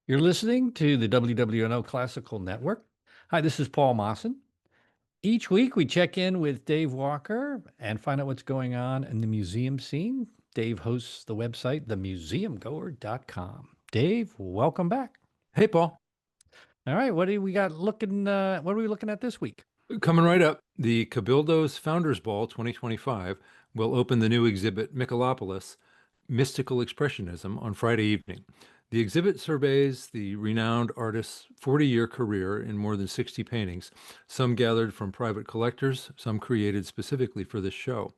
You're listening to the WWNO Classical Network. Hi, this is Paul Mawson. Each week we check in with Dave Walker and find out what's going on in the museum scene. Dave hosts the website, themuseumgoer.com. Dave, welcome back. Hey, Paul. All right, what do we got looking what are we looking at this week? Coming right up, the Cabildo's Founders Ball 2025 will open the new exhibit Michalopoulos, Mystical Expressionism on Friday evening. The exhibit surveys the renowned artist's 40-year career in more than 60 paintings, some gathered from private collectors, some created specifically for this show.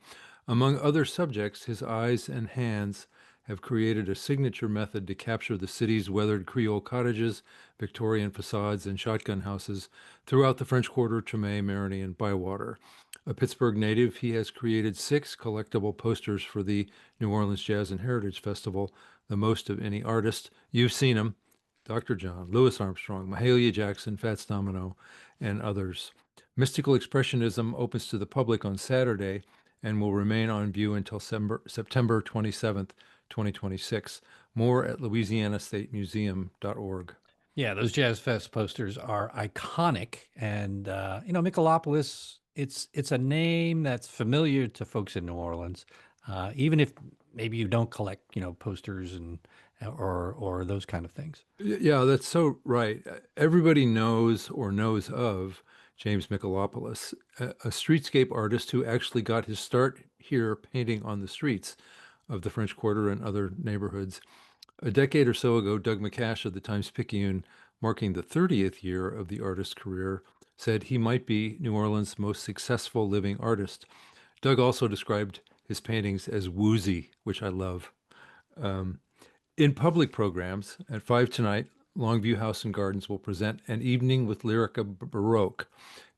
Among other subjects, his eyes and hands have created a signature method to capture the city's weathered Creole cottages, Victorian facades, and shotgun houses throughout the French Quarter, Treme, Marigny, and Bywater. A Pittsburgh native, he has created 6 collectible posters for the New Orleans Jazz and Heritage Festival, the most of any artist. You've seen them: Dr. John, Louis Armstrong, Mahalia Jackson, Fats Domino, and others. Mystical Expressionism opens to the public on Saturday and will remain on view until September 27th, 2026. More at louisianastatemuseum.org. Yeah, those Jazz Fest posters are iconic, and Michelopoulos. It's a name that's familiar to folks in New Orleans, even if maybe you don't collect posters and or those kind of things. Yeah, that's so right. Everybody knows or knows of James Michalopoulos, a streetscape artist who actually got his start here painting on the streets of the French Quarter and other neighborhoods. A decade or so ago, Doug McCash of the Times-Picayune, marking the 30th year of the artist's career, said he might be New Orleans' most successful living artist. Doug also described his paintings as woozy, which I love. Um, in public programs, at 5 tonight, Longview House and Gardens will present An Evening with Lyrica Baroque,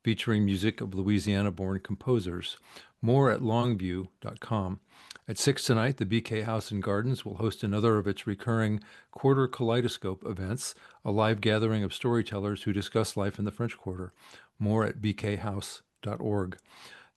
featuring music of Louisiana-born composers. More at longview.com. At 6 tonight, the BK House and Gardens will host another of its recurring Quarter Kaleidoscope events, a live gathering of storytellers who discuss life in the French Quarter. More at bkhouse.org.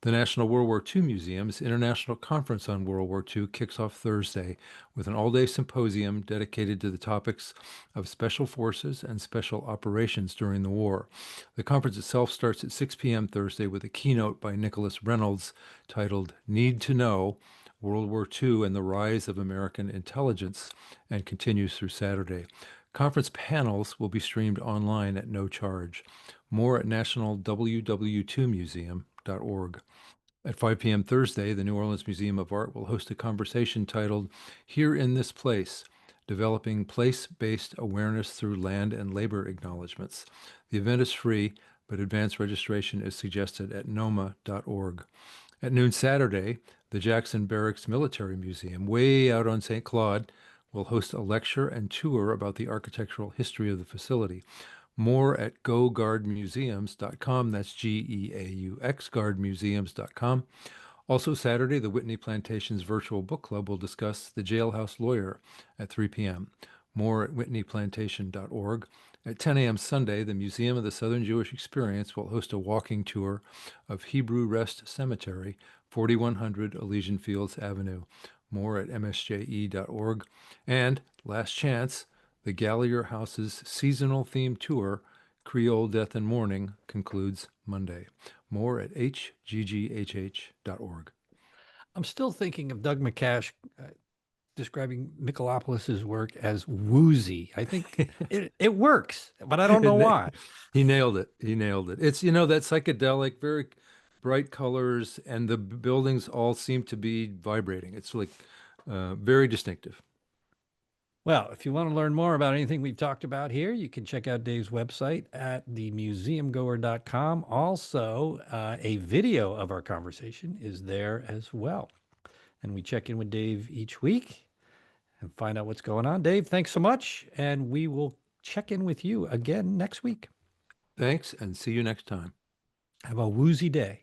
The National World War II Museum's International Conference on World War II kicks off Thursday with an all-day symposium dedicated to the topics of special forces and special operations during the war. The conference itself starts at 6 p.m. Thursday with a keynote by Nicholas Reynolds titled Need to Know: World War II and the Rise of American Intelligence, and continues through Saturday. Conference panels will be streamed online at no charge. More at nationalww2museum.org. At 5 p.m. Thursday, the New Orleans Museum of Art will host a conversation titled Here in This Place: Developing Place-Based Awareness Through Land and Labor Acknowledgements. The event is free, but advance registration is suggested at noma.org. At noon Saturday, the Jackson Barracks Military Museum, way out on St. Claude, will host a lecture and tour about the architectural history of the facility. More at goguardmuseums.com. That's GEAUX, guardmuseums.com. Also Saturday, the Whitney Plantation's virtual book club will discuss The Jailhouse Lawyer at 3 p.m. More at whitneyplantation.org. At 10 a.m. Sunday, the Museum of the Southern Jewish Experience will host a walking tour of Hebrew Rest Cemetery, 4100 Elysian Fields Avenue. More at msje.org. And last chance, the Gallier House's seasonal theme tour, Creole Death and Mourning, concludes Monday. More at hgghh.org. I'm still thinking of Doug McCash describing Michalopoulos's work as woozy. I think it works, but I don't know why. He nailed it. He nailed it. It's, that psychedelic, very bright colors, and the buildings all seem to be vibrating. It's like very distinctive. Well, if you want to learn more about anything we've talked about here, you can check out Dave's website at themuseumgoer.com. Also, a video of our conversation is there as well. And we check in with Dave each week and find out what's going on. Dave, thanks so much. And we will check in with you again next week. Thanks, and see you next time. Have a woozy day.